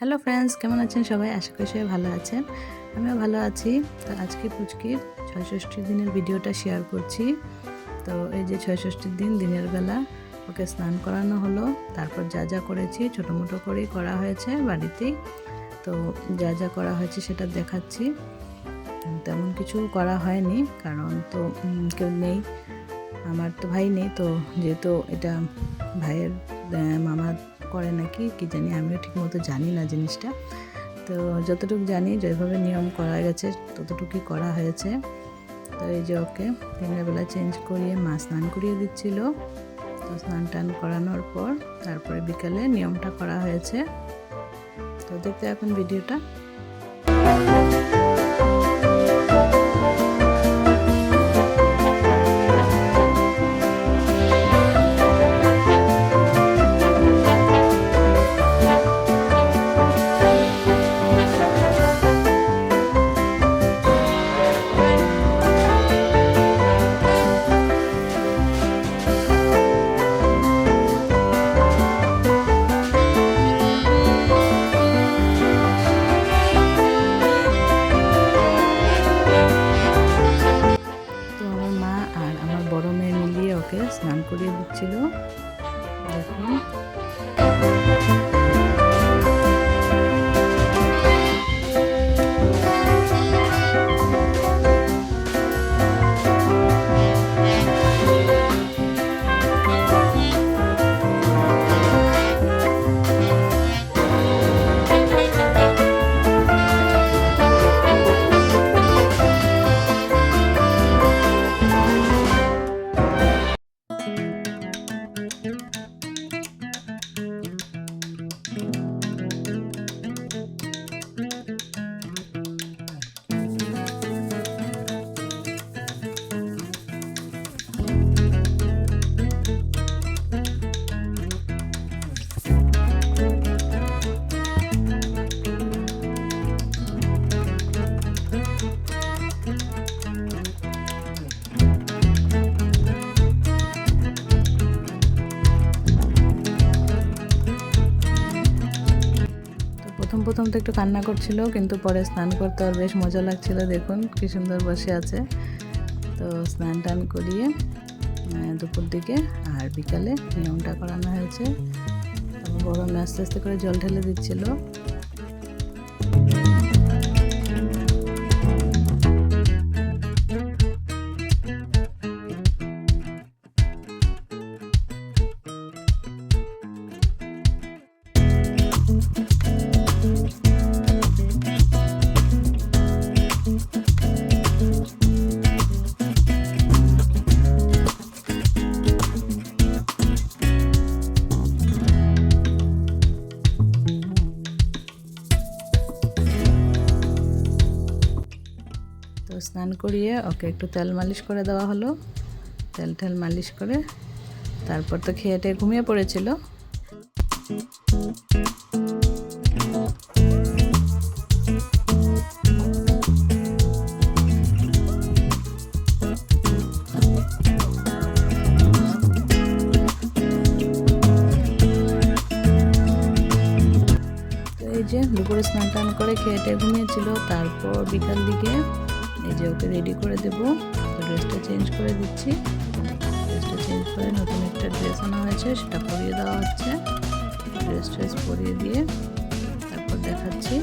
Hello friends, কেমন আছেন সবাই? আশা করি সবাই ভালো আছেন। আমিও ভালো আছি। তো আজকে পুচকির ৬৬ দিনের ভিডিওটা শেয়ার করছি। তো এই যে ৬৬ দিন দিনের বেলা ওকে স্নান করানো হলো। তারপর যা যা করেছি ছোটো করেই করা হয়েছে বাড়িতেই। তো যা যা করা হয়েছে সেটা দেখাচ্ছি। তেমন কিছু করা হয়নি, কারণ তো কেউ নেই, আমার তো ভাই নেই। তো যেহেতু এটা ভাইয়ের মামা করে নাকি কি জানি, আমিও ঠিক মতো জানি না জিনিসটা। তো যতটুকু জানি, যেভাবে নিয়ম করা গেছে ততটুকুই করা হয়েছে। তো এই যে ওকে দিনের বেলা চেঞ্জ করিয়ে মা স্নান করিয়ে দিচ্ছিল। তো স্নান টান করানোর পর তারপরে বিকালে নিয়মটা করা হয়েছে। তো দেখতে এখন ভিডিওটা। বড় মেয়ে মিলিয়ে ওকে স্নান করিয়ে দিচ্ছিল। দেখুন প্রথম তো একটু কান্না করছিল, কিন্তু পরে স্নান করতে আর বেশ মজা লাগছিল। দেখুন কি সুন্দর বসে আছে। তো স্নান টান করিয়ে দুপুর দিকে আর বিকালে নিয়মটা করানো হয়েছে। বড় মেয়ে আস্তে আস্তে করে জল ঢেলে দিচ্ছিল। তো স্নান করিয়ে ওকে একটু তেল মালিশ করে দেওয়া হলো। তেল মালিশ করে তারপর তো খেয়ে ঘুমিয়ে পড়েছিল। এই যে দুপুরে স্নান টান করে খেয়ে ঘুমিয়েছিল। তারপর বিকাল দিকে এই যে ওকে রেডি করে দেবো। তো ড্রেসটা চেঞ্জ করে দিচ্ছি। ড্রেসটা চেঞ্জ করে নতুন একটা ড্রেস আনা হয়েছে, সেটা পরিয়ে দেওয়া হচ্ছে। ড্রেস পরিয়ে দিয়ে তারপর দেখাচ্ছি।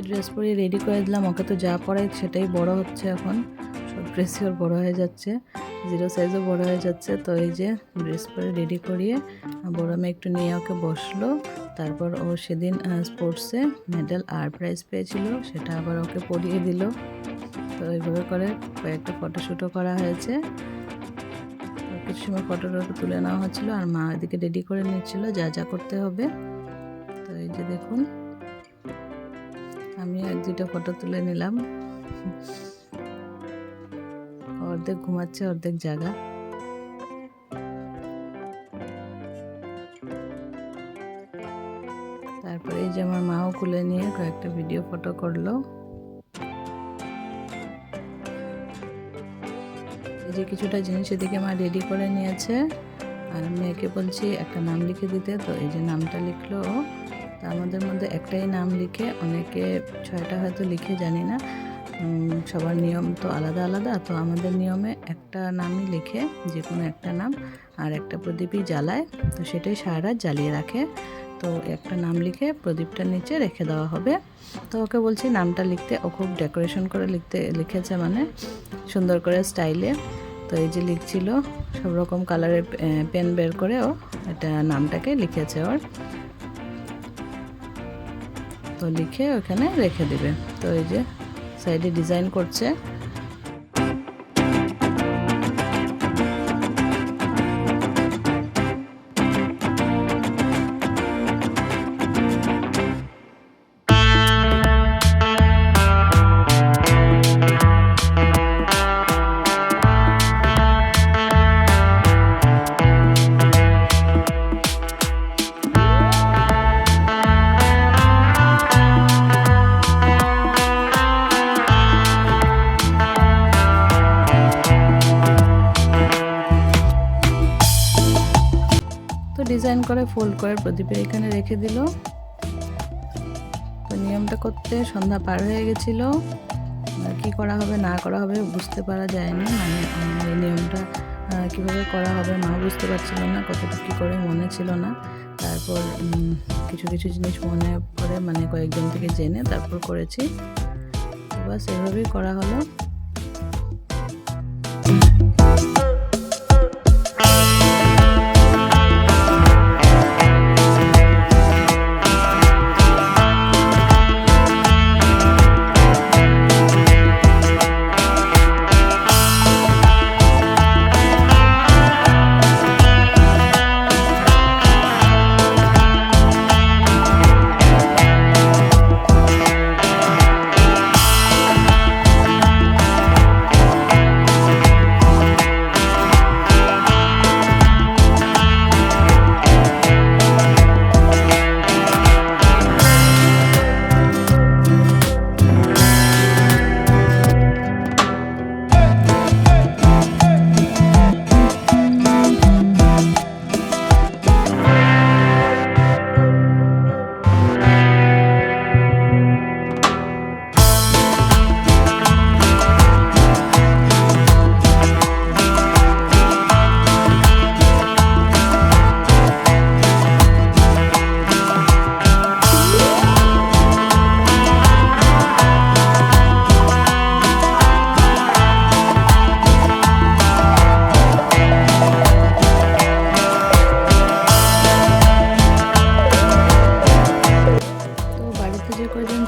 ড্রেস পরিয়ে রেডি করে দিলাম। ওকে তো যা পড়াই সেটাই বড় হচ্ছে এখন, সব ড্রেসই ওর বড়ো হয়ে যাচ্ছে, 0 সাইজও বড়ো হয়ে যাচ্ছে। তো এই যে ড্রেস পরে রেডি করিয়ে বড় মেয়ে একটু নিয়ে ওকে বসলো। তারপর ও সেদিন স্পোর্টসে মেডেল আর প্রাইজ পেয়েছিল, সেটা আবার ওকে পরিয়ে দিল। তো এইভাবে করে কয়েকটা ফটোশ্যুটও করা হয়েছে। কিছু সময় ফটোটা তুলে নেওয়া হচ্ছিলো আর মা এদিকে রেডি করে নিচ্ছিল যা যা করতে হবে। তো এই যে দেখুন, আমি 1-2টা ফটো তুলে নিলাম। অর্ধেক ঘুমাচ্ছে, অর্ধেক জাগা। তারপরে এই যে আমার মাও কুলে নিয়ে কয়েকটা ভিডিও ফটো করলো। এই যে কিছুটা জিনিস এদিকে মা রেডি করে নিয়েছে আর মেয়েকে বলছি একটা নাম লিখে দিতে। তো এই যে নামটা লিখলো। তো আমাদের মধ্যে একটাই নাম লিখে, অনেকে 6টা হয়তো লিখে, জানি না, সবার নিয়ম তো আলাদা আলাদা। তো আমাদের নিয়মে একটা নামই লিখে, যে কোনো একটা নাম, আর একটা প্রদীপই জ্বালায়। তো সেটাই সারা রাত জ্বালিয়ে রাখে। তো একটা নাম লিখে প্রদীপটার নিচে রেখে দেওয়া হবে। তো ওকে বলছি নামটা লিখতে। ও খুব ডেকোরেশন করে লিখেছে, মানে সুন্দর করে স্টাইলে। তো এই যে লিখছিল, সব রকম কালারের পেন বের করে ও এটা নামটাকে লিখেছে ওর। তো লিখে ওখানে রেখে দিবে। তো এই যে সাইডে ডিজাইন করছে। ডিজাইন করে ফোল্ড করে প্রদীপের এখানে রেখে দিল। তো নিয়মটা করতে সন্ধ্যা পার হয়ে গেছিল। কি করা হবে না করা হবে বুঝতে পারা যায়নি, মানে এই নিয়মটা কিভাবে করা হবে মা বুঝতে পারছিল না, কতটুকু কী করে মনে ছিল না। তারপর কিছু কিছু জিনিস মনে করে, মানে কয়েকজন থেকে জেনে তারপর করেছি। বাস এভাবেই করা হলো।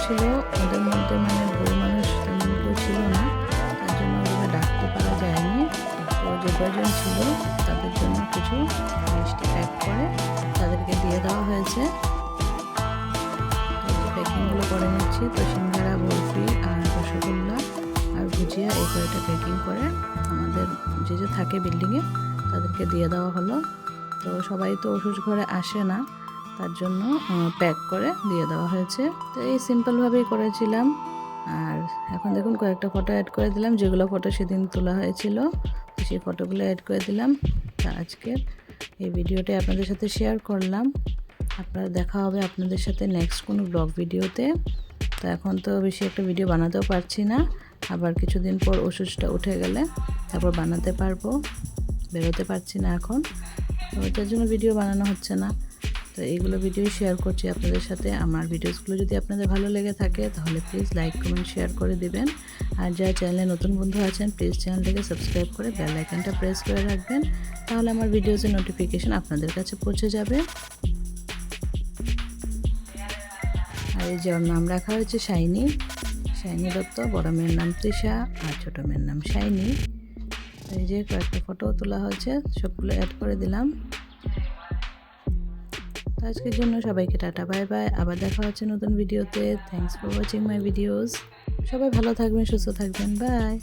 ছিল ওদের মধ্যে, মানে বড় মানুষ তেমন কেউ ছিল না, তার জন্য ওরা ডাকতে পারা যায়নি। তো যে কয়জন ছিল তাদের জন্য কিছু মিষ্টি প্যাক করে তাদেরকে দিয়ে দেওয়া হয়েছে। প্যাকিংগুলো করে নিচ্ছি। তো সিঙ্গারা, বরফি আর রসগোল্লা আর ভুজিয়া এই কয়টা প্যাকিং করে আমাদের যে যে থাকে বিল্ডিংয়ে তাদেরকে দিয়ে দেওয়া হলো। তো সবাই তো ওষুধ ঘরে আসে না, তার জন্য প্যাক করে দিয়ে দেওয়া হয়েছে। তো এই সিম্পলভাবেই করেছিলাম। আর এখন দেখুন কয়েকটা ফটো অ্যাড করে দিলাম, যেগুলো ফটো সেদিন তোলা হয়েছিল তো সেই ফটোগুলো অ্যাড করে দিলাম। তা আজকে এই ভিডিওটা আপনাদের সাথে শেয়ার করলাম। আপনারা দেখা হবে আপনাদের সাথে নেক্সট কোনো ব্লগ ভিডিওতে। তো এখন তো বেশি একটা ভিডিও বানাতেও পারছি না, আবার কিছুদিন পর ওষুধটা উঠে গেলে তারপর বানাতে পারবো, বেরোতে পারছি না এখন, তো তার জন্য ভিডিও বানানো হচ্ছে না। তো তো এইগুলো ভিডিও শেয়ার করছি আপনাদের সাথে। আমার ভিডিওসগুলো যদি আপনাদের ভালো লেগে থাকে তাহলে প্লিজ লাইক কমেন্ট শেয়ার করে দিবেন। আর যারা চ্যানেলে নতুন বন্ধু আছেন প্লিজ চ্যানেলটাকে সাবস্ক্রাইব করে বেল আইকনটা প্রেস করে রাখবেন, তাহলে আমার ভিডিওসের নোটিফিকেশন আপনাদের কাছে পৌঁছে যাবে। আর এই যে ওর নাম রাখা হয়েছে শাইনি দত্ত। বড় মেয়ের নাম তৃষা আর ছোটো মেয়ের নাম শাইনি। এই যে কয়েকটা ফটো তোলা হয়েছে, সবগুলো অ্যাড করে দিলাম। তো আজকের জন্য সবাইকে টাটা বাই বাই, আবার দেখা হচ্ছে নতুন ভিডিওতে। Thanks for watching my videos. সবাই ভালো থাকবেন, সুস্থ থাকবেন, বাই।